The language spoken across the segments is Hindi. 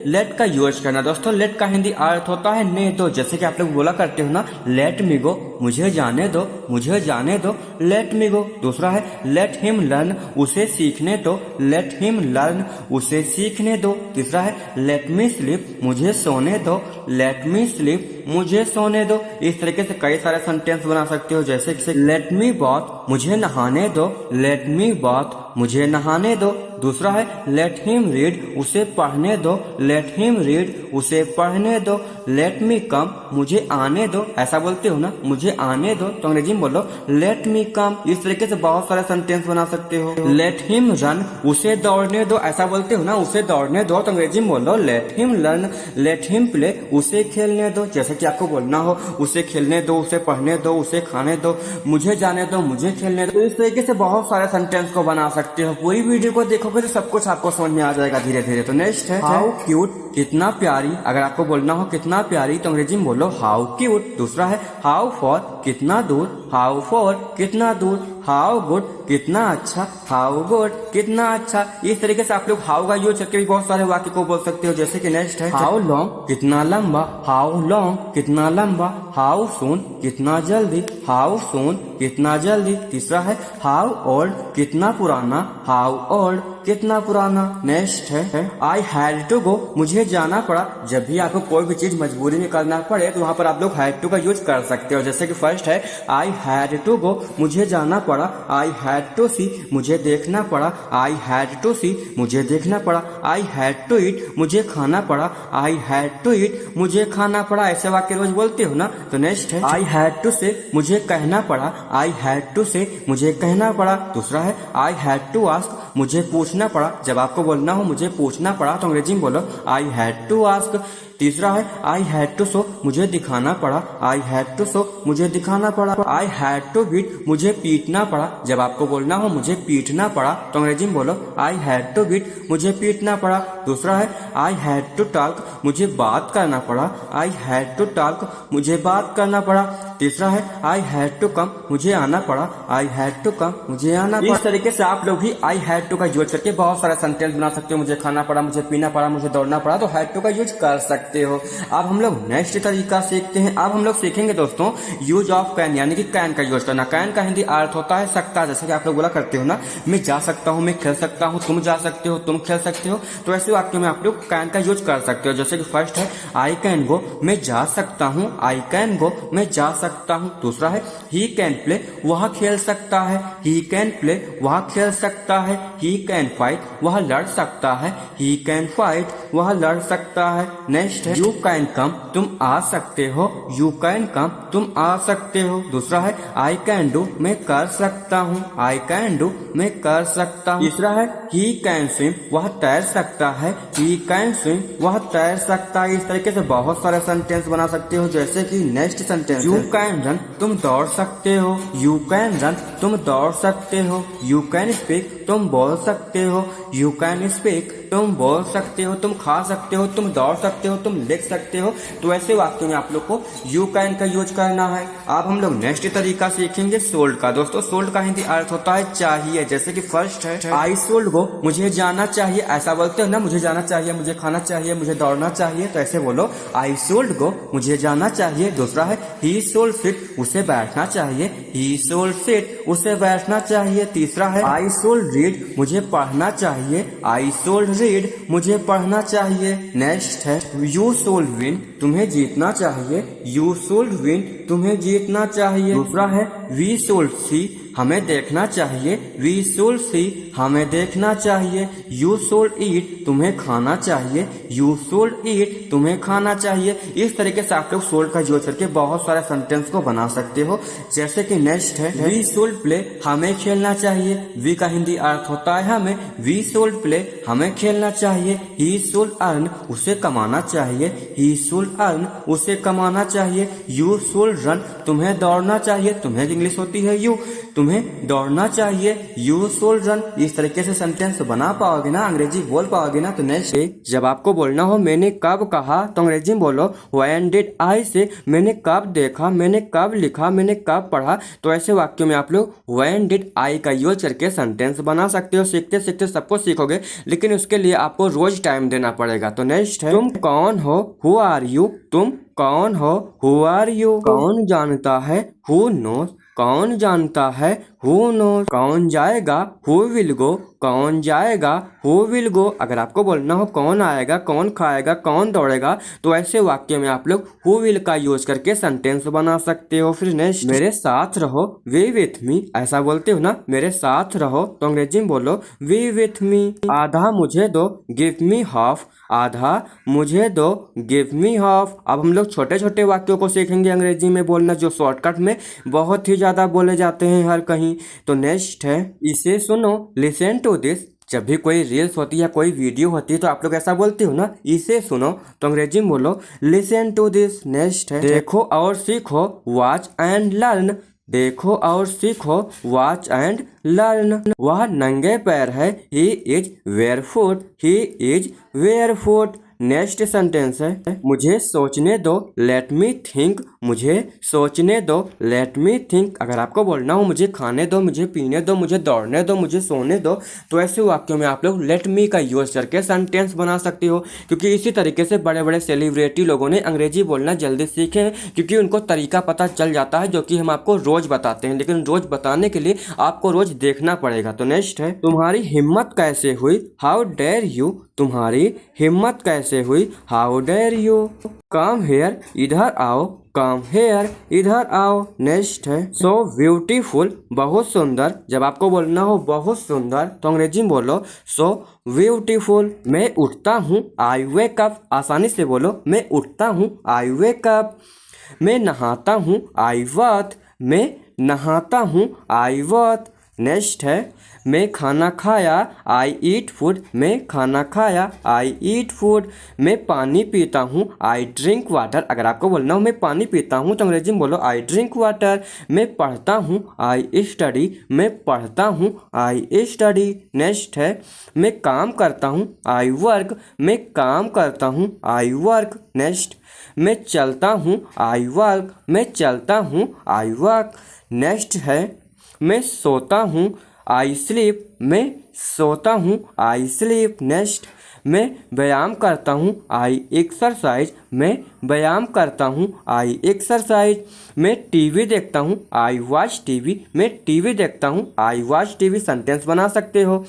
लेट का यूज करना दोस्तों। लेट का हिंदी अर्थ होता है ने दो। जैसे कि आप लोग बोला करते हो ना, लेट मी गो, मुझे जाने दो, मुझे जाने दो, लेट मी गो। दूसरा है लेट हिम लर्न, उसे सीखने दो, लेट हिम लर्न, उसे सीखने दो। तीसरा है लेट मी स्लीप, मुझे सोने दो, लेट मी स्लीप, मुझे सोने दो। इस तरीके से कई सारे सेंटेंस बना सकते हो। जैसे कि लेट मी बाथ, मुझे नहाने दो, लेट मी बाथ, मुझे नहाने दो। दूसरा है लेट हिम रीड, उसे पढ़ने दो, लेट हिम रीड, उसे पढ़ने दो। लेट मी कम, मुझे आने दो। ऐसा बोलते हो ना, मुझे आने दो, तो अंग्रेजी में बोलो लेट मी कम। इस तरीके से बहुत सारे सेंटेंस बना सकते हो। लेट हिम रन, उसे दौड़ने दो। ऐसा बोलते हो ना, उसे दौड़ने दो, तो अंग्रेजी में बोलो let him learn, let him play, उसे खेलने दो। जैसे कि आपको बोलना हो, उसे खेलने दो, उसे पढ़ने दो, उसे खाने दो, मुझे जाने दो, मुझे खेलने दो। तो इस तरीके से बहुत सारे सेंटेंस को बना सकते हो। पूरी वीडियो को देखोगे तो सब कुछ आपको समझ में आ जाएगा धीरे धीरे। तो नेक्स्ट है हाउ क्यूट, कितना प्यारी। अगर आपको बोलना हो कितना प्यारी, तो अंग्रेजी में बोलो हाउ क्यूट। दूसरा है हाउ फॉर, कितना दूर, हाउ फॉर, कितना दूर। हाउ गुड, कितना अच्छा, हाउ गुड, कितना अच्छा। इस तरीके से आप लोग हाउ का यूज करके भी बहुत सारे वाक्य को बोल सकते हो। जैसे कि नेक्स्ट है हाउ लॉन्ग, कितना लंबा, हाउ लॉन्ग, कितना लंबा। हाउ सून, कितना जल्दी, हाउ सून, कितना जल्दी। तीसरा है हाउ ओल्ड, कितना पुराना, हाउ ओल्ड, कितना पुराना। नेक्स्ट है आई हैड टू गो, मुझे जाना पड़ा। जब भी आपको कोई भी चीज मजबूरी में करना पड़े तो वहाँ पर आप लोग हैड टू का यूज कर सकते हो। जैसे कि फर्स्ट है आई हैड टू गो, मुझे जाना पड़ा। आई हैड टू सी, मुझे देखना पड़ा। आई हैड टू सी, मुझे देखना पड़ा। आई हैड टू ईट, मुझे खाना पड़ा। आई हैड टू ईट, मुझे खाना पड़ा। ऐसे वाक्य रोज बोलते हो ना। तो नेक्स्ट है आई हैड टू से, मुझे कहना पड़ा। आई हैड टू से, मुझे कहना पड़ा। दूसरा है आई हैड टू आस्क, मुझे पूछना पड़ा। जब आपको बोलना हो मुझे पूछना पड़ा, तो अंग्रेजी में बोलो आई हैड टू आस्क। तीसरा है आई हैड टू शो, मुझे दिखाना पड़ा। आई हैड टू शो, मुझे दिखाना पड़ा। आई हैड टू बीट, मुझे पीटना पड़ा। जब आपको बोलना हो मुझे पीटना पड़ा, तो अंग्रेजी में बोलो आई हैड टू बीट, मुझे पीटना पड़ा। दूसरा है आई हैड टू टॉक, मुझे बात करना पड़ा। आई हैड टू टॉक, मुझे बात करना पड़ा। तीसरा है आई हैड टू कम, मुझे आना पड़ा। आई हैड टू कम, मुझे आना पड़ा। इस तरीके से आप लोग भी आई हैड टू का यूज करके बहुत सारा सेंटेंस बना सकते हो। मुझे खाना पड़ा, मुझे पीना पड़ा, मुझे दौड़ना पड़ा, तो हैड टू का यूज कर सकते हो। अब हम लोग नेक्स्ट तरीका सीखते हैं। अब हम लोग सीखेंगे दोस्तों यूज ऑफ कैन, यानी कि कैन का यूज करना। कैन का हिंदी अर्थ होता है सकता। जैसे कि आप लोग बोला करते हो ना, मैं जा सकता हूँ, मैं खेल सकता हूँ, तुम जा सकते हो, तुम खेल सकते हो। तो ऐसे वाक्य में आप लोग कैन का यूज कर सकते हो। जैसे कि फर्स्ट है आई कैन गो, मैं जा सकता हूँ। आई कैन गो, मैं जा सकता हूँ। दूसरा है ही कैन प्ले, वह खेल सकता है। ही कैन प्ले, वह खेल सकता है। ही कैन फाइट, वह लड़ सकता है। ही कैन फाइट, वह लड़ सकता है। नेक्स्ट है यू कैन कम, तुम आ सकते हो। यू कैन कम, तुम आ सकते हो। दूसरा है आई कैन डू, मैं कर सकता हूँ। आई कैन डू, मैं कर सकता हूँ। तीसरा है ही कैन स्विम, वह तैर सकता है। ही कैन स्विम, वह तैर सकता है। इस तरीके से बहुत सारे सेंटेंस बना सकते हो। जैसे कि next sentence you can run, तुम दौड़ सकते हो। यू कैन रन, तुम दौड़ सकते हो। यू कैन स्पीक, तुम बोल सकते हो। यू कैन स्पीक, तुम बोल सकते हो, तुम खा सकते हो, तुम दौड़ सकते हो, तुम लिख सकते हो। तो ऐसे वाक्यों में आप लोग को यू कैन का यूज करना है। अब हम लोग नेक्स्ट तरीका सीखेंगे सोल्ड का। दोस्तों सोल्ड का हिंदी अर्थ होता है चाहिए। जैसे कि फर्स्ट है आई सोल्ड गो, मुझे जाना चाहिए। ऐसा बोलते हो ना, मुझे जाना चाहिए, मुझे खाना चाहिए, मुझे दौड़ना चाहिए। तो ऐसे बोलो आई सोल्ड गो, मुझे जाना चाहिए। दूसरा है ही सोल्ड सिट, उसे बैठना चाहिए। ही सोल्ड सिट, उसे बैठना चाहिए। तीसरा है आई सोल्ड रीड, मुझे पढ़ना चाहिए। आई सोल्ड रीड, मुझे पढ़ना चाहिए। नेक्स्ट है यू सोल्ड विन, तुम्हें जीतना चाहिए। यू सोल्ड विन, तुम्हें जीतना चाहिए। दूसरा है वी सोल्ड सी, हमें देखना चाहिए। वी सोल्ड सी, हमें देखना चाहिए। यू सोल्ड ईट, तुम्हें खाना चाहिए। यू सोल्ड ईट, तुम्हें खाना चाहिए। इस तरीके से आप लोग सोल्ड का यूज करके बहुत सारे सेंटेंस को बना सकते हो। जैसे कि नेक्स्ट है वी सोल्ड प्ले, हमें खेलना चाहिए। वी का हिंदी अर्थ होता है हमें। वी सोल्ड प्ले, हमें खेलना चाहिए। ही सोल्ड अर्न, उसे कमाना चाहिए। ही सोल्ड अर्न, उसे कमाना चाहिए। यू सोल्ड रन, तुम्हें दौड़ना चाहिए। तुम्हें इंग्लिश होती है यू, तुम्हें दौड़ना चाहिए। You sold run. इस तरीके से सेंटेंस बना पाओगे ना, अंग्रेजी बोल पाओगे ना। तो नेक्स्ट जब आपको बोलना हो मैंने कब कहा तो अंग्रेजी में बोलो व्हेन डिड आई से, मैंने कब देखा, मैंने कब लिखा, मैंने कब पढ़ा। तो ऐसे वाक्यों में आप लोग व्हेन डिड आई का यूज करके सेंटेंस बना सकते हो। सीखते सीखते सब कुछ सीखोगे, लेकिन उसके लिए आपको रोज टाइम देना पड़ेगा। तो नेक्स्ट है, तुम कौन हो, हु आर यू, तुम कौन हो, हु आर यू। कौन जानता है, हु नोज, कौन जानता है, हु नोज। कौन जाएगा, हु विल गो, कौन जाएगा, हु विल गो। अगर आपको बोलना हो कौन आएगा, कौन खाएगा, कौन दौड़ेगा, तो ऐसे वाक्य में आप लोग हु विल का यूज करके सेंटेंस बना सकते हो। फिर नेक्स्ट, मेरे साथ रहो, वी विथ मी, ऐसा बोलते हो ना, मेरे साथ रहो तो अंग्रेजी में बोलो वी विथ मी। आधा मुझे दो, गिव मी हाफ, आधा मुझे दो, गिव मी हाफ। अब हम लोग छोटे छोटे वाक्यों को सीखेंगे अंग्रेजी में बोलना, जो शॉर्टकट में बहुत ही ज्यादा बोले जाते हैं हर कहीं। तो नेक्स्ट है, इसे सुनो, लिसन टू दिस। जब भी कोई रील्स होती है, कोई वीडियो होती है, तो आप लोग ऐसा बोलते हो ना, इसे सुनो तो अंग्रेजी में बोलो लिसन टू दिस। नेक्स्ट है, देखो और सीखो, वॉच एंड लर्न, देखो और सीखो, वॉच एंड लर्न। वह नंगे पैर है, he is barefoot, he is barefoot. Next sentence है, मुझे सोचने दो, लेट मी थिंक, मुझे सोचने दो, लेट मी थिंक। अगर आपको बोलना हो मुझे खाने दो, मुझे पीने दो, मुझे दौड़ने दो, मुझे सोने दो, तो ऐसे वाक्यों में आप लोग लेट मी का यूज करके सेंटेंस बना सकते हो। क्योंकि इसी तरीके से बड़े बड़े सेलिब्रिटी लोगों ने अंग्रेजी बोलना जल्दी सीखे हैं, क्योंकि उनको तरीका पता चल जाता है, जो कि हम आपको रोज बताते हैं। लेकिन रोज बताने के लिए आपको रोज देखना पड़ेगा। तो नेक्स्ट है, तुम्हारी हिम्मत कैसे हुई, हाउ डेयर यू, तुम्हारी हिम्मत कैसे हुई, how dare you. Come here, इधर आओ, कम हेयर, इधर आओ। नेक्स्ट है, सो ब्यूटीफुल, बहुत सुंदर। जब आपको बोलना हो बहुत सुंदर तो अंग्रेजी में बोलो सो ब्यूटीफुल। मैं उठता हूँ, आई वेक अप, आसानी से बोलो मैं उठता हूँ, आई वेक अप। मैं नहाता हूँ, आई बाथ, मैं नहाता हूँ, आई बाथ। नेक्स्ट है, मैं खाना खाया, आई ईट फूड, मैं खाना खाया, आई ईट फूड। मैं पानी पीता हूँ, आई ड्रिंक वाटर। अगर आपको बोलना हो मैं पानी पीता हूँ तो अंग्रेजी में बोलो आई ड्रिंक वाटर। मैं पढ़ता हूँ, आई स्टडी, मैं पढ़ता हूँ, आई स्टडी। नेक्स्ट है, मैं काम करता हूँ, आई वर्क, मैं काम करता हूँ, आई वर्क। नेक्स्ट, मैं चलता हूँ, आई वॉक, मैं चलता हूँ, आई वॉक। नेक्स्ट है, मैं सोता हूँ, आई स्लीप, मैं सोता हूँ, आई स्लीप। नेक्स्ट, मैं व्यायाम करता हूँ, आई एक्सरसाइज, मैं व्यायाम करता हूँ, आई एक्सरसाइज। मैं टीवी देखता हूँ, आई वॉच टीवी, मैं टीवी देखता हूँ, आई वॉच टीवी। सेंटेंस बना सकते हो।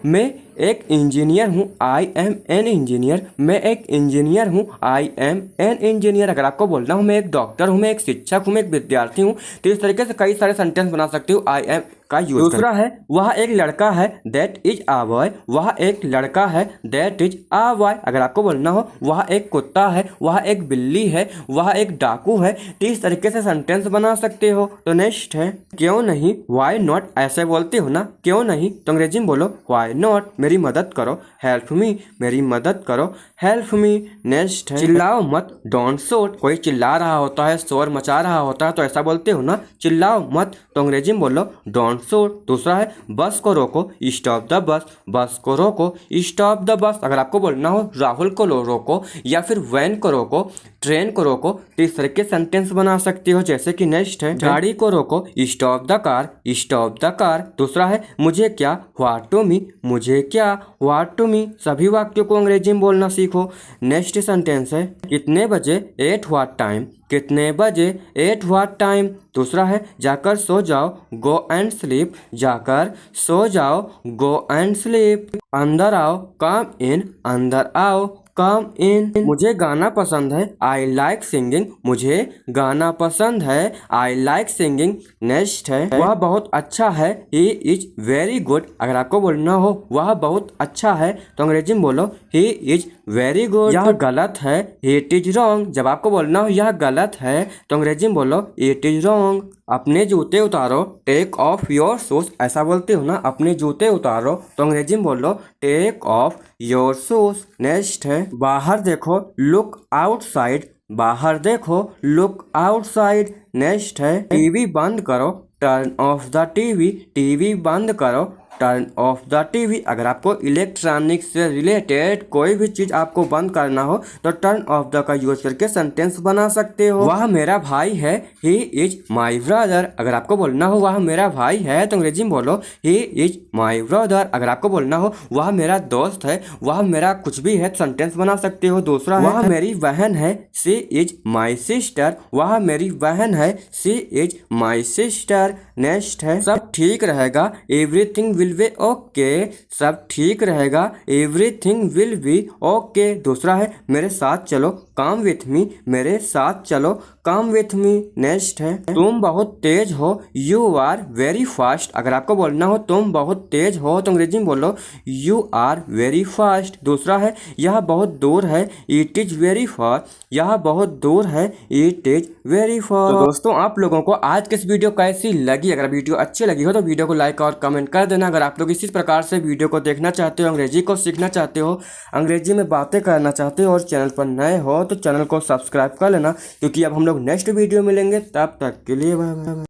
मैं एक इंजीनियर हूँ, आई एम एन इंजीनियर, मैं एक इंजीनियर हूँ, आई एम एन इंजीनियर। अगर आपको बोलना हो मैं एक डॉक्टर हूँ, मैं एक शिक्षक हूँ, मैं एक विद्यार्थी हूँ, तो इस तरीके से कई सारे सेंटेंस बना सकते हो आई एम का यूज। दूसरा है, वह एक लड़का है, दैट इज आ बॉय, वह एक लड़का है, दैट इज आ बॉय। अगर आपको बोलना हो वह एक कुत्ता है, वह एक बिल्ली है, वह एक डाकू है, तो इस तरीके से सेंटेंस बना सकते हो। तो नेक्स्ट है, क्यों नहीं, व्हाई नॉट, ऐसे बोलते हो ना, क्यों नहीं तो अंग्रेजी में बोलो व्हाई नॉट, मेरी मदद करो, हेल्प मी, मेरी मदद करो, हेल्प मी। नेक्स्ट है, चिल्लाओ मत, डोंट शोट। कोई चिल्ला रहा होता है, शोर मचा रहा होता है, तो ऐसा बोलते हो ना, चिल्लाओ मत, तो अंग्रेजी में बोलो डोंट शोट। दूसरा है, बस को रोको, स्टॉप द बस, बस को रोको, स्टॉप द बस। अगर आपको बोलना हो राहुल को रोको या फिर वैन को रोको, ट्रेन को रोको, तो इस तरह के सेंटेंस बना सकते हो। जैसे कि नेक्स्ट है, गाड़ी को रोको, stop the car, stop the car. दूसरा है, मुझे क्या, व्हाट टू मी, मुझे क्या, व्हाट टू मी। सभी वाक्यों को अंग्रेजी में बोलना सीखो। नेक्स्ट सेंटेंस है, कितने बजे, एट व्हाट टाइम, कितने बजे, एट व्हाट टाइम। दूसरा है, जाकर सो जाओ, गो एंड स्लीप, जाकर सो जाओ, गो एंड स्लीप। अंदर आओ, कम इन, अंदर आओ, कम इन। मुझे गाना पसंद है, आई लाइक सिंगिंग, मुझे गाना पसंद है, आई लाइक सिंगिंग। नेक्स्ट है, वह बहुत अच्छा है, ही इज वेरी गुड। अगर आपको बोलना हो वह बहुत अच्छा है तो अंग्रेजी में बोलो ही इज वेरी गुड। यह गलत है, इट इज रॉन्ग। जब आपको बोलना हो यह गलत है तो अंग्रेजी में बोलो इट इज रॉन्ग। अपने जूते उतारो, टेक ऑफ योर शूज। ऐसा बोलते हो ना, अपने जूते उतारो तो अंग्रेजी में बोलो take off your shoes. Next है, बाहर देखो, लुक आउटसाइड, बाहर देखो, लुक आउटसाइड। नेक्स्ट है, टीवी बंद करो, turn off the TV, TV बंद करो, टर्न ऑफ द टीवी। अगर आपको इलेक्ट्रॉनिक से रिलेटेड कोई भी चीज आपको बंद करना हो तो टर्न ऑफ द का यूज करके सेंटेंस बना सकते हो। वह मेरा भाई है, ही इज माई ब्रदर। अगर आपको बोलना हो वह मेरा भाई है तो अंग्रेजी में बोलो ही इज माई ब्रदर। अगर आपको बोलना हो वह मेरा दोस्त है, वह मेरा कुछ भी है, सेंटेंस बना सकते हो। दूसरा है वह मेरी बहन है, सी इज माई सिस्टर। वह मेरी बहन है, सी इज माई सिस्टर। नेक्स्ट है सब ठीक रहेगा, एवरीथिंग विल बी ओके। सब ठीक रहेगा, एवरीथिंग विल बी ओके। दूसरा है मेरे साथ चलो, कम विथ मी। मेरे साथ चलो, कम विथ मी। नेक्स्ट है तुम बहुत तेज हो, यू आर वेरी फास्ट। अगर आपको बोलना हो तुम बहुत तेज हो तो अंग्रेजी में बोलो यू आर वेरी फास्ट। दूसरा है यह बहुत दूर है, इट इज वेरी फार। यह बहुत दूर है, इट इज वेरी फार। तो दोस्तों आप लोगों को आज की इस वीडियो कैसी लगी? अगर वीडियो अच्छी लगी हो तो वीडियो को लाइक और कमेंट कर देना। अगर आप लोग इसी प्रकार से वीडियो को देखना चाहते हो, अंग्रेजी को सीखना चाहते हो, अंग्रेजी में बातें करना चाहते हो और चैनल पर नए हो तो चैनल को सब्सक्राइब कर लेना, क्योंकि अब हम लोग नेक्स्ट वीडियो मिलेंगे। तब तक के लिए बाय बाय।